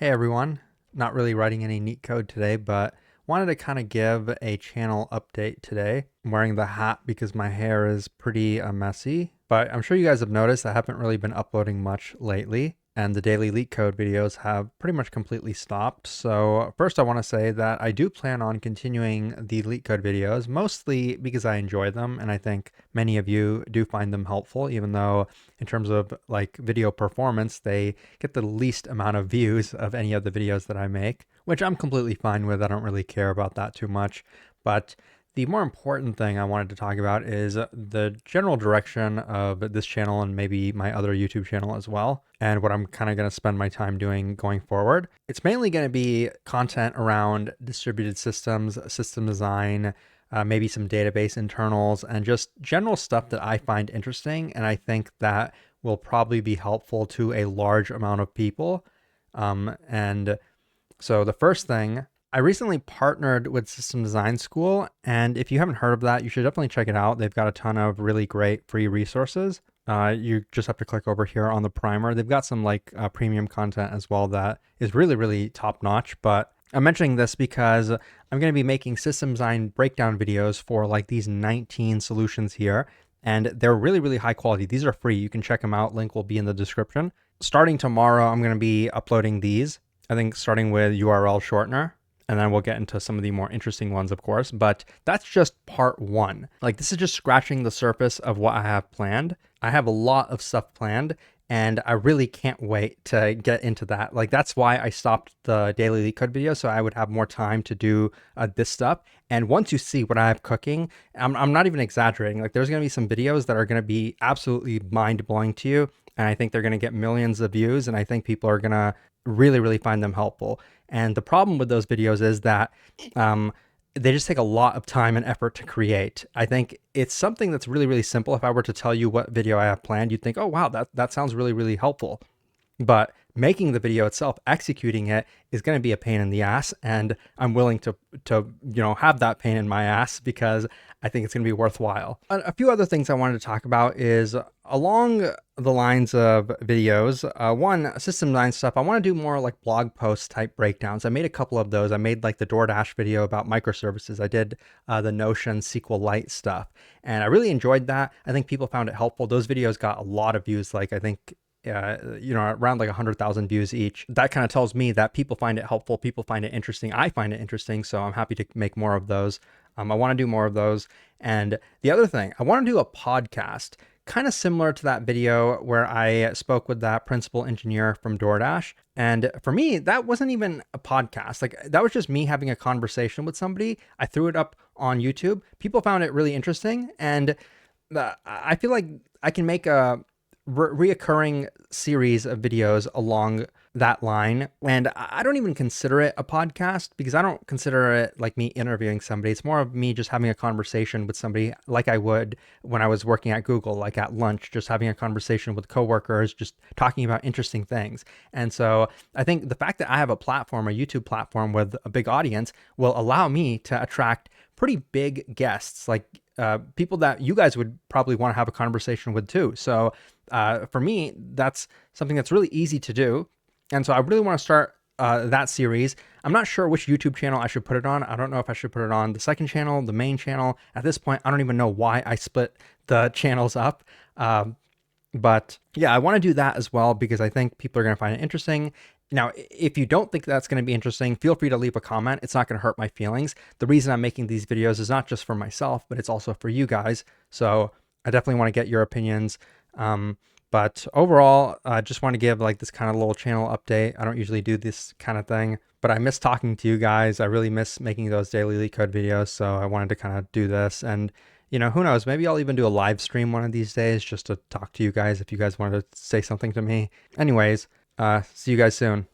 Hey everyone, not really writing any neat code today, but wanted to kind of give a channel update today. I'm wearing the hat because my hair is pretty messy, but I'm sure you guys have noticed I haven't really been uploading much lately, and the daily leak code videos have pretty much completely stopped. So first I want to say that I do plan on continuing the leak code videos, mostly because I enjoy them, and I think many of you do find them helpful, even though in terms of like video performance, they get the least amount of views of any of the videos that I make, which I'm completely fine with. I don't really care about that too much. But the more important thing I wanted to talk about is the general direction of this channel and maybe my other YouTube channel as well, and what I'm kind of going to spend my time doing going forward. It's mainly going to be content around distributed systems, system design, maybe some database internals, and just general stuff that I find interesting. And I think that will probably be helpful to a large amount of people. And so the first thing, I recently partnered with System Design School. And if you haven't heard of that, you should definitely check it out. They've got a ton of really great free resources. You just have to click over here on the primer. They've got some like premium content as well that is really, really top notch. But I'm mentioning this because I'm going to be making system design breakdown videos for like these 19 solutions here. And they're really, really high quality. These are free. You can check them out. Link will be in the description. Starting tomorrow, I'm going to be uploading these. I think starting with URL shortener. And then we'll get into some of the more interesting ones, of course. But that's just part one. Like, this is just scratching the surface of what I have planned. I have a lot of stuff planned, and I really can't wait to get into that. Like, that's why I stopped the daily leak code video, so I would have more time to do this stuff. And once you see what I have cooking, I'm not even exaggerating. Like, there's going to be some videos that are going to be absolutely mind-blowing to you, and I think they're going to get millions of views, and I think people are going to really, really find them helpful. And the problem with those videos is that they just take a lot of time and effort to create. I think it's something that's really, really simple. If I were to tell you what video I have planned, you'd think, oh, wow, that sounds really, really helpful. But making the video itself, executing it, is going to be a pain in the ass. And I'm willing to have that pain in my ass because I think it's going to be worthwhile. A few other things I wanted to talk about is along the lines of videos. One, system design stuff. I want to do more like blog post type breakdowns. I made a couple of those. I made like the DoorDash video about microservices. I did the Notion SQLite stuff, and I really enjoyed that. I think people found it helpful. Those videos got a lot of views. Like I think around like 100,000 views each. That kind of tells me that people find it helpful. People find it interesting. I find it interesting. So I'm happy to make more of those. I want to do more of those. And the other thing, I want to do a podcast kind of similar to that video where I spoke with that principal engineer from DoorDash. And for me, that wasn't even a podcast. Like that was just me having a conversation with somebody. I threw it up on YouTube. People found it really interesting. And I feel like I can make a reoccurring series of videos along that line. And I don't even consider it a podcast because I don't consider it like me interviewing somebody. It's more of me just having a conversation with somebody like I would when I was working at Google, like at lunch, just having a conversation with coworkers, just talking about interesting things. And so I think the fact that I have a platform, a YouTube platform with a big audience, will allow me to attract pretty big guests, like people that you guys would probably want to have a conversation with too. So for me, that's something that's really easy to do. And so I really want to start that series. I'm not sure which YouTube channel I should put it on. I don't know if I should put it on the second channel, the main channel. At this point, I don't even know why I split the channels up. But yeah, I want to do that as well because I think people are going to find it interesting. Now, if you don't think that's going to be interesting, feel free to leave a comment. It's not going to hurt my feelings. The reason I'm making these videos is not just for myself, but it's also for you guys. So I definitely want to get your opinions. But overall, I just want to give like this kind of little channel update. I don't usually do this kind of thing, but I miss talking to you guys. I really miss making those daily leak code videos. So I wanted to kind of do this. And, who knows, maybe I'll even do a live stream one of these days just to talk to you guys if you guys wanted to say something to me. Anyways, see you guys soon.